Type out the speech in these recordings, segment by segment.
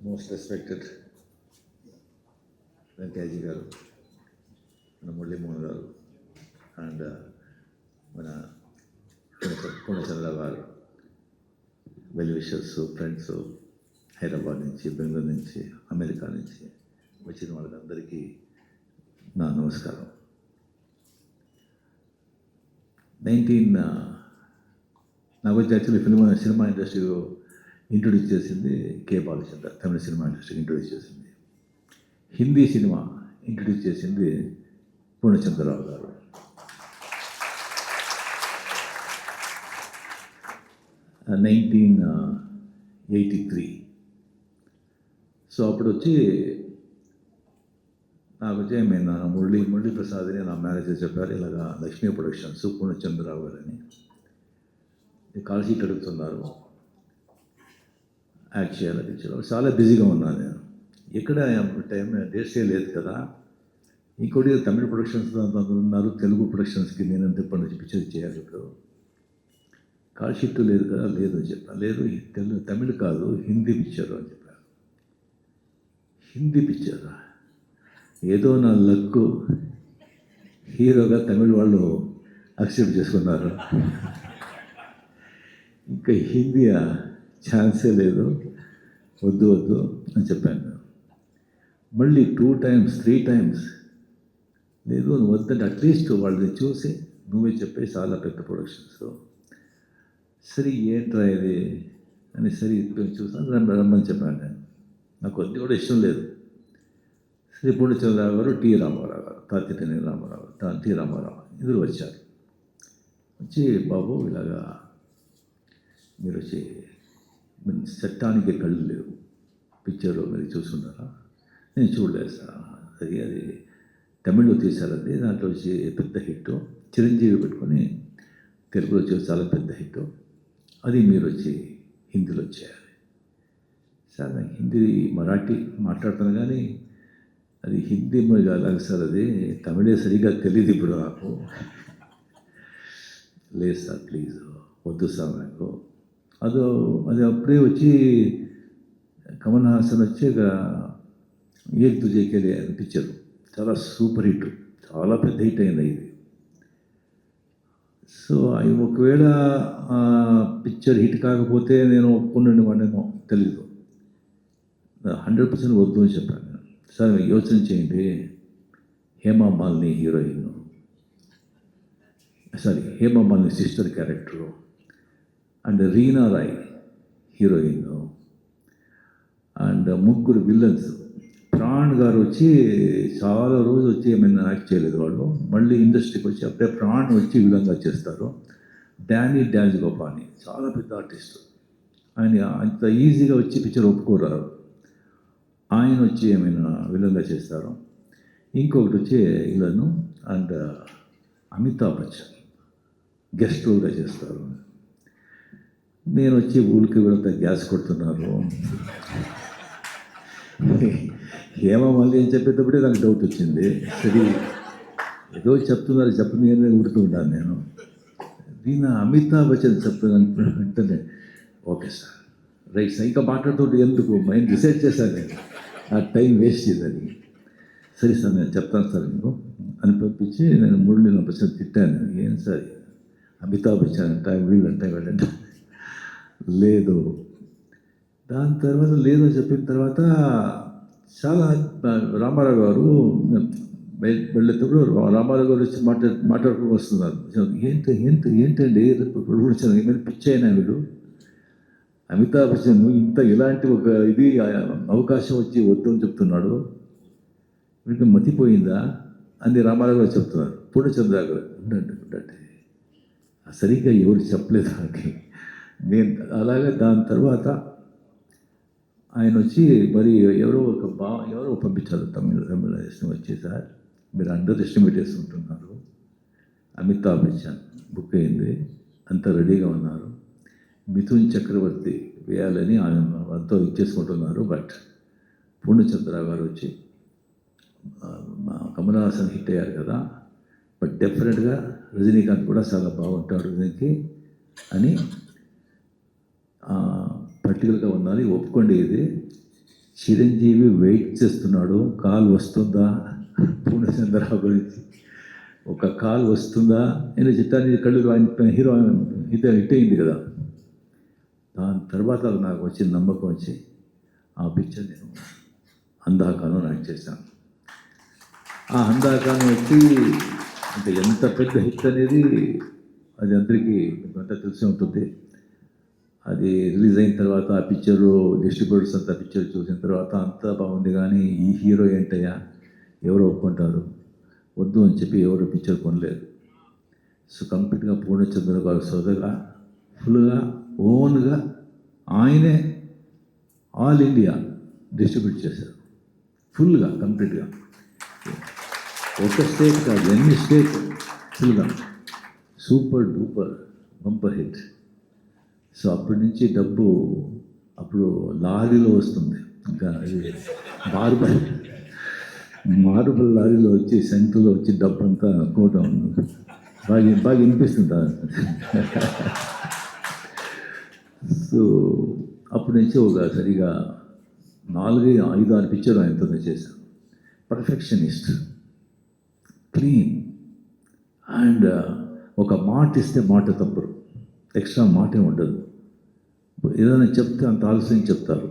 Most respected వెంకయ్యజీ గారు, మన మురళీమోహన్ గారు అండ్ మన పూర్ణచంద్ర గారు, వెల్ విషర్స్, ఫ్రెండ్స్, హైదరాబాద్ నుంచి, బెంగళూరు నుంచి, అమెరికా నుంచి వచ్చిన వాళ్ళందరికీ నా నమస్కారం. నాకు వచ్చి యాక్చువల్లీ సినిమా ఇండస్ట్రీలో ఇంట్రొడ్యూస్ చేసింది కే బాలచంద్ర, తమిళ సినిమా ఇండస్ట్రీకి ఇంట్రొడ్యూస్ చేసింది. హిందీ సినిమా ఇంట్రొడ్యూస్ చేసింది పూర్ణచంద్రరావు గారు. నైన్టీన్ 83. సో అప్పుడు వచ్చి నాకు వచ్చి మురళీ ప్రసాద్ అని నా మేనేజర్ చెప్పారు, ఇలాగా లక్ష్మీ ప్రొడక్షన్స్ పూర్ణచంద్రరావు గారు అని కాల్ షీట్ అడుగుతున్నారు, యాక్ట్ చేయాలని ఇచ్చారు. చాలా బిజీగా ఉన్నాను నేను, ఎక్కడ టైం డేట్సే లేదు కదా. ఇంకోటి తమిళ ప్రొడక్షన్స్ ఉన్నారు, తెలుగు ప్రొడక్షన్స్కి నేను ఎంత ఇప్పటి పిక్చర్ చేయాలి, ఇప్పుడు కాల్ షీట్ లేదు కదా. లేదు అని చెప్పాను. లేదు తమిళ్ కాదు, హిందీ పిక్చర్ అని చెప్పారు. హిందీ పిక్చరా? ఏదో నా లక్, హీరోగా తమిళ వాళ్ళు అక్సెప్ట్ చేసుకున్నారు. ఇంకా హిందీ ఛాన్సే లేదు, వద్దు అని చెప్పాను. మళ్ళీ 2 times 3 times లేదు నువ్వు వద్దంటే అట్లీస్ట్ వాళ్ళని చూసి నువ్వే చెప్పేసి చాలా పెద్ద ప్రొడక్షన్స్. సరే ఏంట్రా ఇది అని సరే చూసాను, రమ్మని చెప్పాను నేను. నాకు కొద్ది కూడా ఇష్టం లేదు. శ్రీ పూర్ణచంద్రరావు గారు, టి రామారావు గారు, తాతినేని రామారావు, టి రామారావు ఇద్దరు వచ్చారు. వచ్చి బాబు ఇలాగా మీరు వచ్చి చట్టానికి కళ్ళు లేవు పిక్చర్లో మీరు చూస్తున్నారా? నేను చూడలేదు సార్. అది తమిళ్లో తీశారండి, దాంట్లో వచ్చి పెద్ద హిట్, చిరంజీవి పెట్టుకొని తెలుగులో వచ్చి చాలా పెద్ద హిట్, అది మీరు వచ్చి హిందీలో చేయాలి. సార్ నాకు హిందీ మరాఠీ మాట్లాడుతాను కానీ అది హిందీ అలాగే సార్, అది తమిళే సరిగ్గా తెలియదు ఇప్పుడు నాకు. లేదు సార్ ప్లీజ్ వద్దు సార్ నాకు. అది అప్పుడే వచ్చి కమల్ హాసన్ వచ్చి ఏక్ తుజేకెళ్ళి అనిపించారు, చాలా సూపర్ హిట్, చాలా పెద్ద హిట్ అయింది ఇది. సో అవి ఒకవేళ పిక్చర్ హిట్ కాకపోతే నేను ఒప్పుకున్నాను వాడేమో తెలీదు. 100% వద్దు అని చెప్పాను. సార్ యోచన చేయండి, Hema Malini heroine, Hema Malini sister character, and Reena Roy heroine, and 3 villains. Pran గారు వచ్చి చాలా రోజు వచ్చి ఏమైనా యాక్ట్ చేయలేదు వాళ్ళు, మళ్ళీ ఇండస్ట్రీకి వచ్చి అప్పుడే ప్రాణ్ వచ్చి విలన్గా చేస్తారు. డాన్స్ గోపాని చాలా పెద్ద ఆర్టిస్ట్, ఆయన అంత ఈజీగా వచ్చి పిక్చర్ ఒప్పుకోరారు, ఆయన వచ్చి ఏమైనా విలన్గా చేస్తారు. ఇంకొకటి వచ్చి villain and Amitabh Bachchan guest రోల్గా చేస్తారు. నేను వచ్చి ఊరికి వెళ్తే గ్యాస్ కొడుతున్నారు. ఏమో మళ్ళీ ఏం చెప్పేటప్పుడే నాకు డౌట్ వచ్చింది. సరే ఏదో చెప్తుంది అని ఊరుకుంటాను నేను. దీని అమితాబ్ బచ్చన్ చెప్తున్నాను వెంటనే ఓకే సార్ రైట్ సార్, ఇంకా మాట్లాడుతుంటే ఎందుకు మైండ్ డిసైడ్ చేశాను నేను, ఆ టైం వేస్ట్ చేయదని. సరే సార్ నేను చెప్తాను సార్ మీకు అని పంపించి నేను మురళీలో బచ్చన్ తిట్టాను. ఏం సార్ అమితాబ్ బచ్చన్ అంట వీళ్ళంట లేదు. దాని తర్వాత లేదు అని చెప్పిన తర్వాత చాలా రామారావు గారు వెళ్ళేటప్పుడు రామారావు గారు వచ్చి మాట్లాడుకుని వస్తున్నారు. ఏంటండి ఏమైనా పిచ్చి అయినా వీడు, అమితాబ్ బచ్చన్ ఇంత ఇలాంటి ఒక ఇది అవకాశం వచ్చి వద్దు అని చెప్తున్నాడు, వీడికి మతిపోయిందా అని రామారావు గారు చెప్తున్నారు. పూర్ణచంద్ర గారు ఉండండి సరిగ్గా ఎవరు చెప్పలేదు నాకు. నేను అలాగే దాని తర్వాత ఆయన వచ్చి మరి ఎవరో పంపించారు తమిళ వచ్చి, సార్ మీరు అండర్ ఎస్టిమేట్ చేసుకుంటున్నారు, అమితాబ్ బచ్చన్ బుక్ అయింది, అంతా రెడీగా ఉన్నారు, మిథున్ చక్రవర్తి వేయాలని ఆయన అంతా ఇచ్చేసుకుంటున్నారు. బట్ పూర్ణచంద్రరావు గారు వచ్చి కమల్ హాసన్ హిట్ అయ్యారు కదా, బట్ డెఫినెట్గా రజనీకాంత్ కూడా చాలా బాగుంటాడు దీనికి అని పర్టికులర్గా ఉండాలి, ఒప్పుకోండి ఇది చిరంజీవి వెయిట్ చేస్తున్నాడు, కాల్ వస్తుందా పూర్ణచంద్రరావు గురించి, ఒక కాల్ వస్తుందా నేను చిత్తాన్ని కళ్ళు ఆయన హీరో హిట్ అయింది కదా. దాని తర్వాత నాకు వచ్చిన నమ్మకం వచ్చి ఆ పిక్చర్ నేను అందాకాను యాక్ట్ చేశాను. ఆ అందాకాను వచ్చి అంటే ఎంత పెద్ద హిట్ అనేది అది అందరికీ అంతా తెలిసి ఉంటుంది. అది రిలీజ్ అయిన తర్వాత ఆ పిక్చరు డిస్ట్రిబ్యూటర్స్ అంతా పిక్చర్ చూసిన తర్వాత అంతా బాగుంది, కానీ ఈ హీరో ఏంటయ్యా ఎవరు ఒప్పుకుంటారు, వద్దు అని చెప్పి ఎవరు పిక్చర్ కొనలేదు. సో కంప్లీట్గా పూర్ణచంద్ర గారు సొంతగా ఫుల్గా ఓన్గా ఆయనే ఆల్ ఇండియా డిస్ట్రిబ్యూట్ చేశారు, ఫుల్గా కంప్లీట్గా. ఒక స్టేట్ కాదు, ఎన్ని స్టేట్ ఫుల్గా super duper bumper hit. So అప్పటి నుంచి డబ్బు అప్పుడు లారీలో వస్తుంది, ఇంకా అది మార్బల్ లారీలో వచ్చి సెంటర్లో వచ్చి డబ్బు అంతా కోట బాగా వినిపిస్తుంటారు. సో అప్పటి నుంచి ఒక సరిగా 4-5-6 పిక్చర్ ఆయనతో చేశాను. పర్ఫెక్షనిస్ట్, క్లీన్, అండ్ ఒక మాట ఇస్తే మాట తప్పరు, ఎక్స్ట్రా మాటే ఉండదు. ఏదైనా చెప్తే అంత ఆలస్యం చెప్తారు.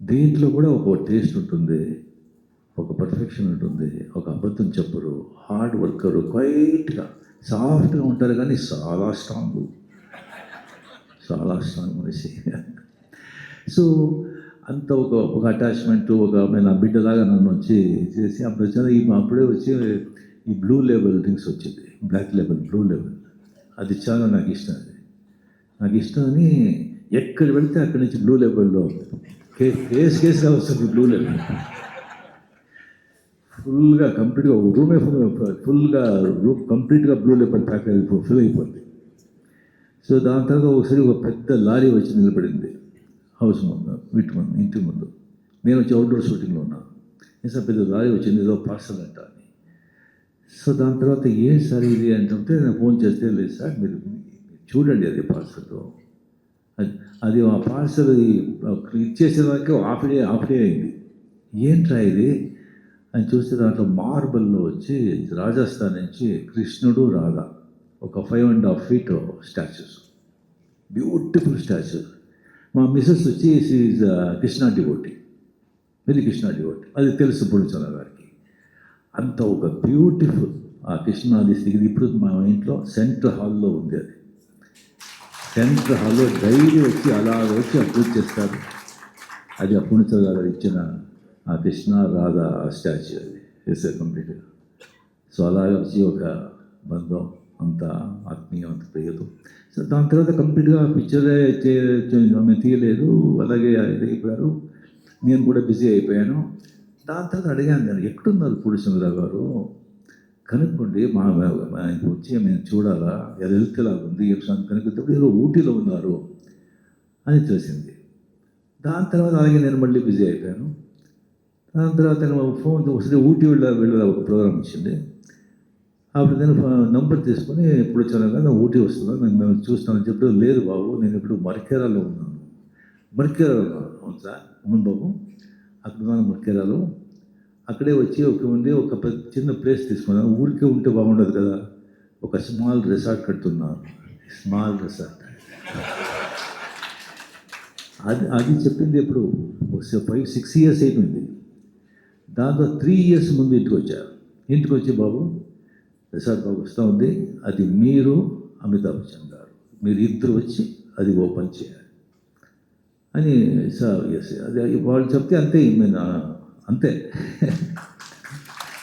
దీంట్లో కూడా ఒక టేస్ట్ ఉంటుంది, ఒక పర్ఫెక్షన్ ఉంటుంది, ఒక అబద్ధం చెప్పరు, హార్డ్ వర్కరు, క్వైట్గా సాఫ్ట్గా ఉంటారు, కానీ చాలా స్ట్రాంగ్ మనిషి. సో అంత ఒక అటాచ్మెంట్, ఒక నా బిడ్డలాగా నన్ను వచ్చి చేసి అప్పుడు వచ్చాను. అప్పుడే వచ్చి ఈ బ్లూ లేబుల్ డ్రింక్స్ వచ్చింది, బ్లాక్ లేబుల్, బ్లూ లేబుల్, అది చాలా నాకు ఇష్టం. నాకు ఇష్టం అని ఎక్కడ వెళ్తే అక్కడి నుంచి బ్లూ లేబుల్లో కేసుగా వస్తుంది. బ్లూ లేబుల్ ఫుల్గా కంప్లీట్గా ఒక రూమే రూమ్ కంప్లీట్గా బ్లూ లేబుల్ ప్యాక్ ఫుల్ అయిపోయింది. సో దాని తర్వాత ఒకసారి ఒక పెద్ద లారీ వచ్చి నిలబడింది హౌస్ ముందు, ఇంటి ముందు. నేను వచ్చి అవుట్డోర్ షూటింగ్లో ఉన్నాను. సార్ పెద్ద లారీ వచ్చింది, ఏదో పార్సల్ అంట అని. సో దాని తర్వాత ఏం సార్ ఇది అంటుంటే నేను ఫోన్ చేస్తే, లేదు సార్ మీరు చూడండి అది పార్సల్, అది ఆ పార్సల్ ఇచ్చేసేదానికి హాఫ్ డే అయింది. ఏంట్రా ఇది అని చూస్తే దాంట్లో మార్బల్లో వచ్చి రాజస్థాన్ నుంచి కృష్ణుడు రాధా ఒక 5.5 feet స్టాచ్యూస్, బ్యూటిఫుల్ స్టాచ్యూస్. మా మిస్సెస్ వచ్చి is Krishna devotee, very Krishna devotee, అది తెలుసు పూర్ణచంద్ర గారికి. అంత ఒక బ్యూటిఫుల్ ఆ కృష్ణాది స్థితి ఇప్పుడు మా ఇంట్లో సెంట్రల్ హాల్లో ఉంది. అది సెంట్రల్ హాల్లో డైలీ వచ్చి అలా వచ్చి పూజ చేస్తారు. అది ఆ పూర్ణచంద్ర గారు ఇచ్చిన ఆ కృష్ణ రాధా స్టాచ్యూ, అది వేసారు కంప్లీట్గా. సో అలాగే వచ్చి ఒక బంధం, అంత ఆత్మీయం, అంత ప్రియదు. సో దాని తర్వాత కంప్లీట్గా పిక్చరే తీయలేదు, అలాగే అయిపోయారు. నేను కూడా బిజీ అయిపోయాను. దాని తర్వాత అడిగాను, నేను ఎక్కడున్నారు పూర్ణచంద్ర గారు, కనుక్కోండి, ఆయనకు వచ్చి మేము చూడాలా, హెల్త్ లాగా ఉంది కనుక్కుంటే ఏదో ఊటీలో ఉన్నారు అని తెలిసింది. దాని తర్వాత అలాగే నేను మళ్ళీ బిజీ అయిపోయాను. దాని తర్వాత నేను ఫోన్ వస్తే ఊటీ వెళ్ళ ఒక ప్రోగ్రామ్ వచ్చింది. అప్పుడు నేను నంబర్ తీసుకొని ఇప్పుడు వచ్చాను, ఊటీ వస్తున్నాను, నేను చూస్తానని చెప్పి, లేదు బాబు నేను ఇప్పుడు మర్కేరాలో ఉన్నాను. మర్కేరాలో ఉన్నాను. అవును సార్, అవును బాబు అక్కడ ఉన్నాను మర్కేరాలో. అక్కడే వచ్చి ఒక చిన్న ప్లేస్ తీసుకున్నాను. ఊరికే ఉంటే బాగుండదు కదా, ఒక స్మాల్ రిసార్ట్ కడుతున్నాను. స్మాల్ రిసార్ట్ అది చెప్పింది ఎప్పుడు 5-6 years అయిపోయింది. దాంతో 3 years ముందు ఇంటికి వచ్చి బాబు రిసార్ట్ బాబు వస్తూ ఉంది, అది మీరు అమితాబ్ బచ్చన్ గారు మీరు ఇద్దరు వచ్చి అది ఓపెన్ చేయాలి అని. సార్ ఎస్, అది వాళ్ళు చెప్తే అంతే, అంతే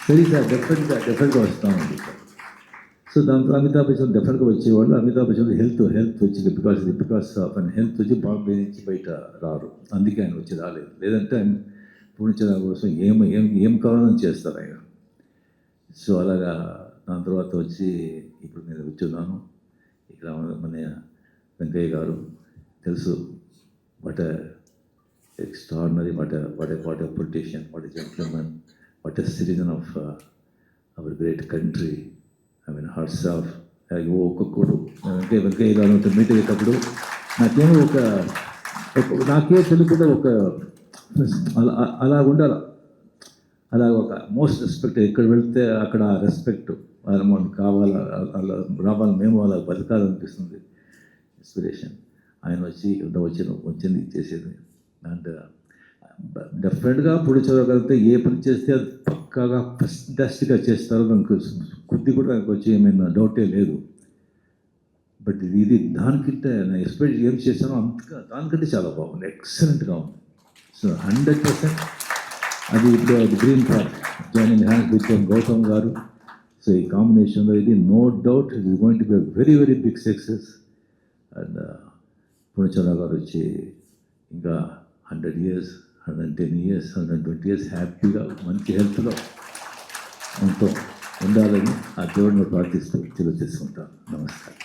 సరే సార్ డెఫినెట్గా వస్తామండి సార్. సో దాంతో అమితాబ్ బచ్చన్ డెఫినెట్గా వచ్చేవాళ్ళు. అమితాబ్ బచ్చన్ హెల్త్ వచ్చి బికాస్ ఆఫ్ అండ్ హెల్త్ వచ్చి బాంబే నుంచి బయట రారు, అందుకే ఆయన వచ్చి రాలేదు. లేదంటే ఆయన పూర్ణచంద్ర కోసం ఏం కావాలని చేస్తారు ఆయన. సో అలాగా దాని తర్వాత వచ్చి ఇప్పుడు నేను కూర్చున్నాను ఇక్కడ. మన వెంకయ్య గారు తెలుసు, what extraordinary, what a politician, what a gentleman, what a citizen of our great country. I mean, hearts off. ఒక్కొక్కడు వెంకయ్య గారు మీట్ అయ్యేటప్పుడు నాకే తెలియకుండా అలా అలా ఉండాలి. అలా ఒక మోస్ట్ రెస్పెక్ట్, ఎక్కడ వెళ్తే అక్కడ రెస్పెక్ట్ వాళ్ళ మనకు కావాలి, అలా రావాలి, మేము అలా బతకాలనిపిస్తుంది. ఇన్స్పిరేషన్ ఆయన వచ్చింది ఇచ్చేసేది. అండ్ డెఫినెట్గా పొడి చదవగలిగితే ఏ పని చేస్తే అది పక్కాగా ఫస్ట్గా చేస్తారో నాకు కొద్ది కూడా నాకు వచ్చి ఏమైనా డౌటే లేదు. బట్ ఇది దానికంటే నేను ఎక్స్పెక్ట్ ఏం చేశానో దానికంటే చాలా బాగుంది, ఎక్సలెంట్గా ఉంది. సో 100% అది ఇప్పుడు అది green part joining hands with Gautam గారు. సో ఈ కాంబినేషన్లో ఇది no doubt it is going to be very very big success. And Purnachandra గారు వచ్చి ఇంకా 100 years, 110 years, 120 years హ్యాపీగా మంచి హెల్త్లో ఎంతో ఉండాలని ఆ దేవుడిని ప్రార్థిస్తూ తెలియజేసుకుంటాను. నమస్కారం.